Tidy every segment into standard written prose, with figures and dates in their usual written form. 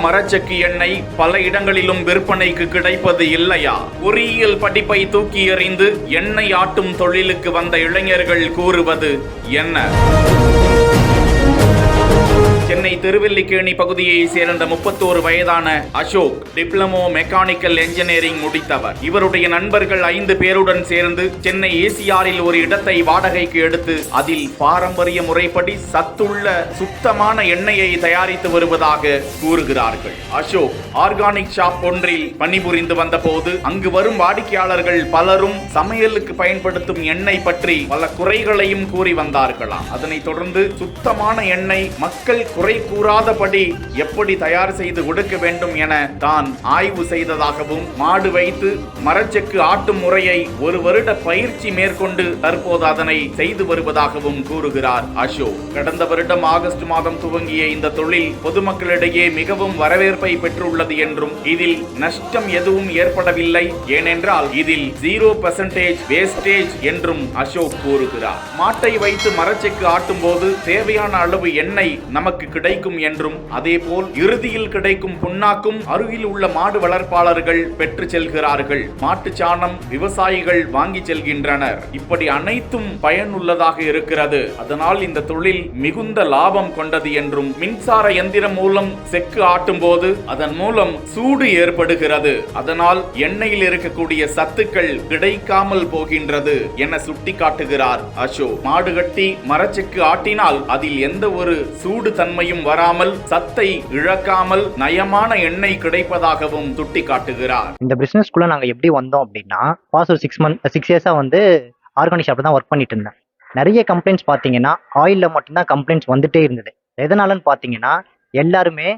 மரச்செக்கு எண்ணெய் பல இடங்களிலும் விற்பனைக்கு கிடைப்பது இல்லையா? பொறியியல் படிப்பை தூக்கி எறிந்து எண்ணெய் ஆட்டும் தொழிலுக்கு வந்த இளைஞர்கள் கூறுவது என்ன? சென்னை திருவல்லிக்கேணி பகுதியை சேர்ந்த 31 வயதான அசோக் டிப்ளமோ மெக்கானிக்கல் என்ஜினியரிங் முடித்தவர். இவருடைய நண்பர்கள் 5 பேருடன் சேர்ந்து சென்னை ஏசிஆரில் ஒரு இடத்தை வாடகைக்கு எடுத்து அதில் பாரம்பரிய முறைப்படி சத்துள்ள சுத்தமான எண்ணெயை தயாரித்து வருவதாக கூறுகிறார்கள். அசோக் ஆர்கானிக் ஷாப் ஒன்றில் பணிபுரிந்து வந்த போது அங்கு வரும் வாடிக்கையாளர்கள் பலரும் சமையலுக்கு பயன்படுத்தும் எண்ணெய் பற்றி பல குறைகளையும் கூறி வந்தார்களாம். அதனைத் தொடர்ந்து சுத்தமான எண்ணெய் மக்கள் குறை கூறாதபடி எப்படி தயார் செய்து கொடுக்க வேண்டும் என தான் ஆய்வு செய்ததாகவும், மாடு வைத்து மரச்செக்கு ஆட்டும் முறையை 1 வருட பயிற்சி மேற்கொண்டு தற்போது அதனை செய்து வருவதாகவும் கூறுகிறார் அசோக். கடந்த வருடம் ஆகஸ்ட் மாதம் துவங்கிய இந்த தொழில் பொதுமக்களிடையே மிகவும் வரவேற்பை பெற்றுள்ளது என்றும், இதில் நஷ்டம் எதுவும் ஏற்படவில்லை, ஏனென்றால் இதில் 0% வேஸ்டேஜ் என்றும் அசோக் கூறுகிறார். மாட்டை வைத்து மரச்செக்கு ஆட்டும் போது தேவையான அளவு எண்ணெய் நமக்கு கிடைக்கும் என்றும், அதேபோல் இறுதியில் கிடைக்கும் புண்ணாக்கும் அருகில் உள்ள மாடு வளர்ப்பாளர்கள் பெற்று செல்கிறார்கள். மாட்டுச் சாணம் விவசாயிகள் வாங்கி செல்கின்றனர். இப்படி அனைத்தும் பயனுள்ளதாக இருக்கிறது. அதனால் இந்த தொழில் மிகுந்த லாபம் கொண்டது என்றும், மின்சார எந்திரம் மூலம் செக்கு ஆட்டும் போது அதன் மூலம் சூடு ஏற்படுகிறது. அதனால் எண்ணெயில் இருக்கக்கூடிய சத்துக்கள் கிடைக்காமல் போகின்றது என சுட்டிக்காட்டுகிறார் அசோக். மாடு கட்டி மரச்செக்கு ஆட்டினால் அதில் எந்த ஒரு சூடு தன்மையும் வராமல் சத்தை இழக்காமல் நயமான எண்ணெய் கிடைப்பதாகவும் சுட்டிக்காட்டுகிறார். இந்த பிசினஸ்க்குள்ள நாங்க எப்படி வந்தோம் அப்படின்னா, பாஸ் ஒரு 6 இயர்ஸா வந்து ஆர்கானிக் ஷாப்ல தான் ஒர்க் பண்ணிட்டு இருந்தேன். நிறைய கம்ப்ளைண்ட்ஸ் பாத்தீங்கன்னா ஆயில்ல மட்டும்தான் கம்ப்ளைண்ட்ஸ் வந்துட்டே இருந்தது. எதனாலன்னு பாத்தீங்கன்னா, எல்லாருமே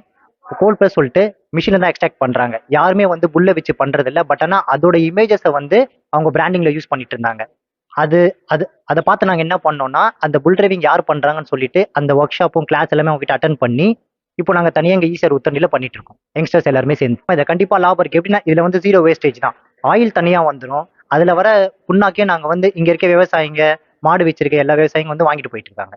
கோல்ட் பிரஸ் சொல்லிட்டு மிஷினை தான் எக்ஸ்ட்ராக்ட் பண்றாங்க. யாருமே வந்து புல்ல வச்சு பண்றது இல்லை. பட் ஆனா அதோட இமேஜஸை வந்து அவங்க பிராண்டிங்ல யூஸ் பண்ணிட்டு இருந்தாங்க. அதை பார்த்து நாங்கள் என்ன பண்ணோம்னா, அந்த புல் டிரைவிங் யார் பண்ணுறாங்கன்னு சொல்லிட்டு அந்த ஒர்க் ஷாப்பும் கிளாஸ் எல்லாமே அவங்க கிட்ட அட்டன் பண்ணி இப்போ நாங்கள் தனியாக இங்கே ஈஸியாக உத்தரணியில் பண்ணிட்டு இருக்கோம். யங்ஸ்டர்ஸ் எல்லாருமே சேர்ந்து இதை கண்டிப்பாக லாபம் இருக்குது. எப்படின்னா, இதில் வந்து 0 வேஸ்டேஜ் தான். ஆயில் தனியாக வந்துடும். அதில் வர புண்ணாக்கையும் நாங்கள் வந்து இங்கே இருக்க விவசாயிங்க, மாடு வச்சிருக்க எல்லா விவசாயிங்க வந்து வாங்கிட்டு போயிட்டு இருக்காங்க.